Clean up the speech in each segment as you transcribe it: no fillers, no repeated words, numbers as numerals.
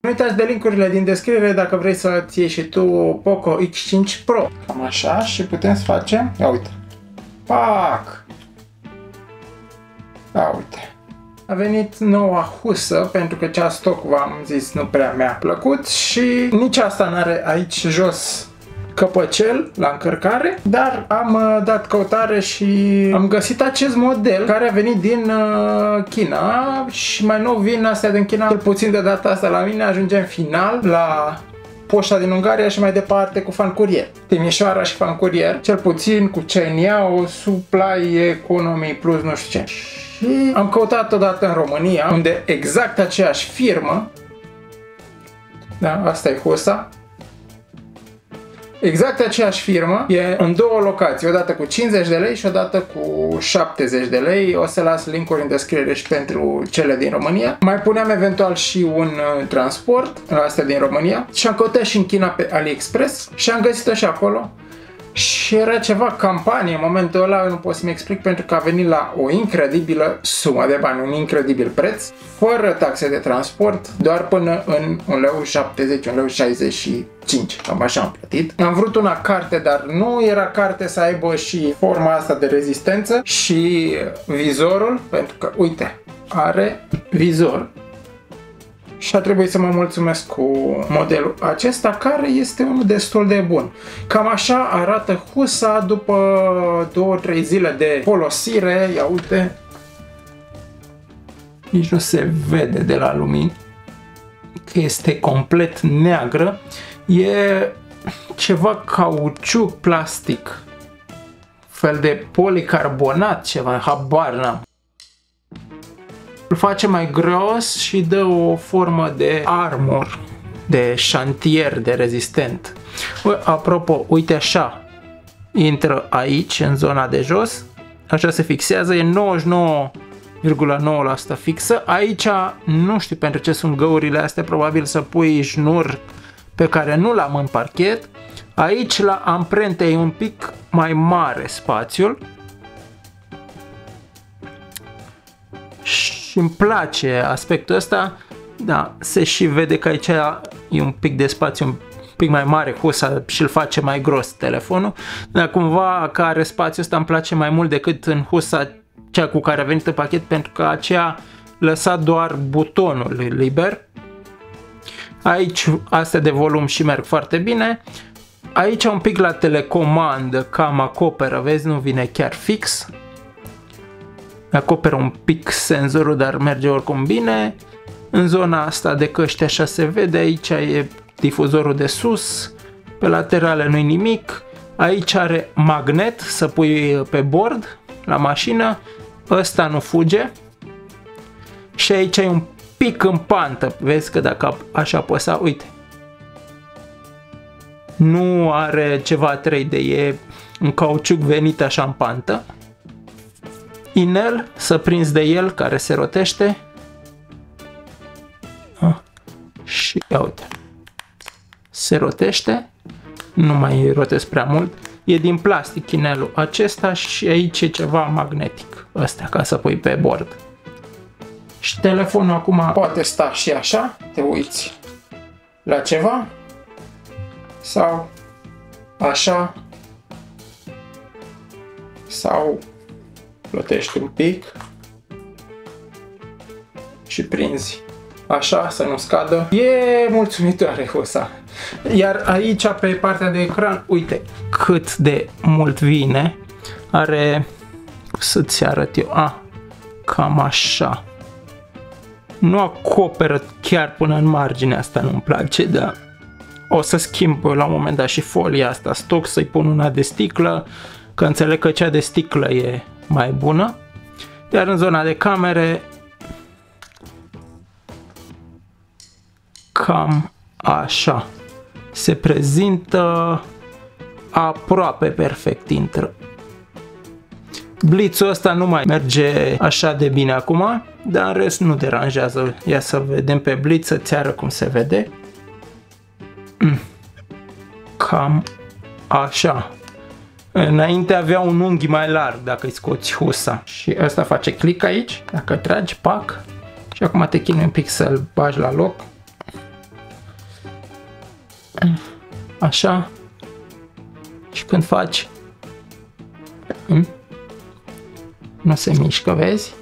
Nu uitați de linkurile din descriere dacă vrei să-ți iei și tu Poco X5 Pro. Cam așa și putem să facem, ia uite, pac! Ia uite. A venit noua husă, pentru că cea stock, v-am zis, nu prea mi-a plăcut și nici asta n-are aici jos căpăcel la încărcare, dar am dat căutare și am găsit acest model care a venit din China și mai nou vin astea din China, cel puțin de data asta la mine, ajungem final la poșta din Ungaria și mai departe cu Fan Courier. Timișoara și Fan Courier, cel puțin cu CNIA, Supply Economy Plus, nu știu ce. Și am căutat odată în România, unde exact aceeași firmă, da, asta e husa, exact aceeași firmă, e în două locații, odată cu 50 de lei și odată cu 70 de lei. O să las linkuri în descriere și pentru cele din România. Mai puneam eventual și un transport la astea din România și am căutat și în China pe AliExpress și am găsit-o și acolo. Și era ceva campanie în momentul ăla, nu pot să-mi explic, pentru că a venit la o incredibilă sumă de bani, un incredibil preț, fără taxe de transport, doar până în 1,70 lei, 1,65 lei, cam așa am plătit. Am vrut una carte, dar nu era carte să aibă și forma asta de rezistență și vizorul, pentru că, uite, are vizor. Și a trebuit să mă mulțumesc cu modelul acesta, care este unul destul de bun. Cam așa arată husa după 2-3 zile de folosire. Ia uite, nici nu se vede de la lumini că este complet neagră. E ceva cauciuc plastic, fel de policarbonat, ceva, habar n-am. Îl face mai gros și dă o formă de armor, de șantier, de rezistent. Apropo, uite așa, intră aici, în zona de jos, așa se fixează, e 99,9% fixă. Aici nu știu pentru ce sunt găurile astea, probabil să pui șnur pe care nu l-am în parchet. Aici la amprente e un pic mai mare spațiul. Și îmi place aspectul ăsta, da, se și vede că aici e un pic de spațiu, un pic mai mare husa și îl face mai gros telefonul, dar cumva că are spațiul ăsta îmi place mai mult decât în husa cea cu care a venit în pachet, pentru că aceea lăsa doar butonul liber. Aici astea de volum și merg foarte bine. Aici un pic la telecomandă cam acoperă, vezi, nu vine chiar fix. Acoperă un pic senzorul, dar merge oricum bine. În zona asta de căști așa se vede, aici e difuzorul de sus, pe laterale nu-i nimic. Aici are magnet să pui pe bord la mașină, ăsta nu fuge. Și aici e un pic în pantă, vezi că dacă aș apăsa, uite, nu are ceva 3D, e un cauciuc venit așa în pantă. Inel, să prinzi de el, care se rotește. Și ia uite, se rotește, nu mai rotesc prea mult. E din plastic inelul acesta și aici e ceva magnetic, ăsta, ca să pui pe bord. Și telefonul acum poate sta și așa, te uiți la ceva, sau așa, sau plătești un pic și prinzi așa să nu scadă. E mulțumitoare husa. Iar aici pe partea de ecran, uite cât de mult vine. Are, să-ți arăt eu, cam așa. Nu acoperă chiar până în marginea asta, nu-mi place, dar o să schimb la un moment dat și folia asta stock, să-i pun una de sticlă, că înțeleg că cea de sticlă e mai bună. Iar în zona de camere cam așa se prezintă, aproape perfect intră. Blitzul ăsta nu mai merge așa de bine acum, dar în rest nu deranjează. Ia să vedem pe blitz, să-ți arăt cum se vede. Cam așa. Înainte avea un unghi mai larg dacă îi scoți husa. Și ăsta face click aici, dacă tragi, pac. Și acum te chinui un pic să-l bagi la loc. așa, și când faci, nu se mișcă, vezi?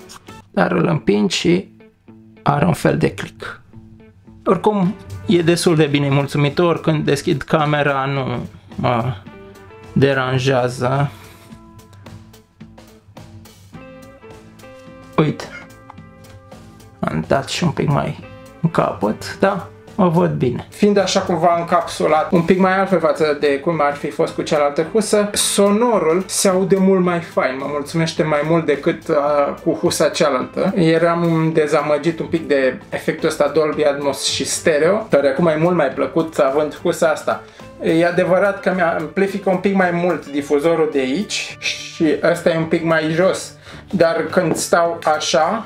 Dar îl împingi și are un fel de click. Oricum, e destul de bine mulțumitor. Când deschid camera nu mă deranjează. Uite, am dat și un pic mai în capăt, da? Mă văd bine. Fiind așa cumva încapsulat, un pic mai altfel față de cum ar fi fost cu cealaltă husă, sonorul se aude mult mai fain, mă mulțumește mai mult decât cu husa cealaltă. Eram dezamăgit un pic de efectul ăsta Dolby Atmos și stereo, care acum e mult mai plăcut având husa asta. E adevărat că mi-amplifică un pic mai mult difuzorul de aici și ăsta e un pic mai jos, dar când stau așa,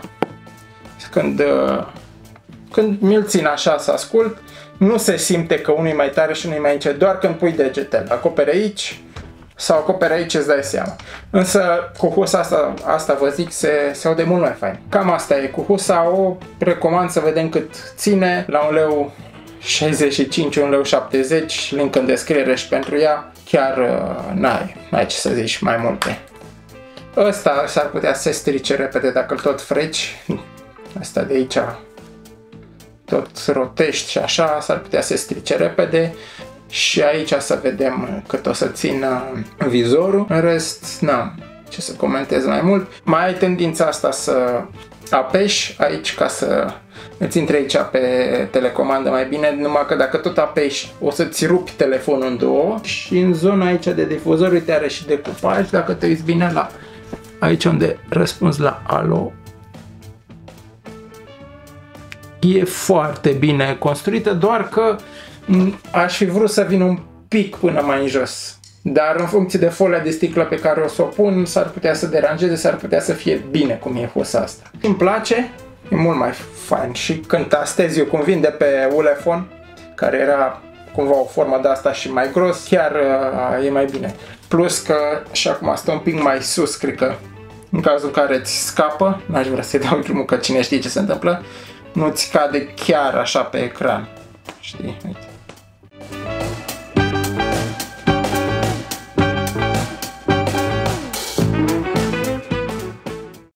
când mi-l țin așa să ascult, nu se simte că unul e mai tare și unul e mai încet, doar când pui degetele. Acoperi aici sau acoperi aici îți dai seama. Însă cu husa asta vă zic, se aude mult mai fain. Cam asta e cu husa, o recomand să vedem cât ține, la 1,65 leu, 1,70 leu, link în descriere și pentru ea. Chiar n-ai ce să zici mai multe. Ăsta s-ar putea să se strice repede dacă îl tot freci. Asta de aici tot rotești și așa, s-ar putea să se strice repede. Și aici să vedem cât o să țină vizorul. În rest, n-am ce să comentez mai mult. Mai ai tendința asta să apeși aici ca să îți intri aici pe telecomandă mai bine, numai că dacă tot apeși o să-ți rupi telefonul în două. Și în zona aici de difuzor, uite, are și decupaj, dacă te uiți bine la aici unde răspunzi la alo. E foarte bine construită, doar că aș fi vrut să vin un pic până mai în jos. Dar în funcție de folia de sticlă pe care o să o pun, s-ar putea să deranjeze, s-ar putea să fie bine cum e husa asta. Îmi place, e mult mai fain și când tastez eu cum vin de pe Ulefone, care era cumva o formă de asta și mai gros, chiar e mai bine. Plus că și acum stă un pic mai sus, cred că în cazul în care îți scapă, n-aș vrea să-i dau drumul că cine știe ce se întâmplă, nu ți cade chiar așa pe ecran, știi, uite.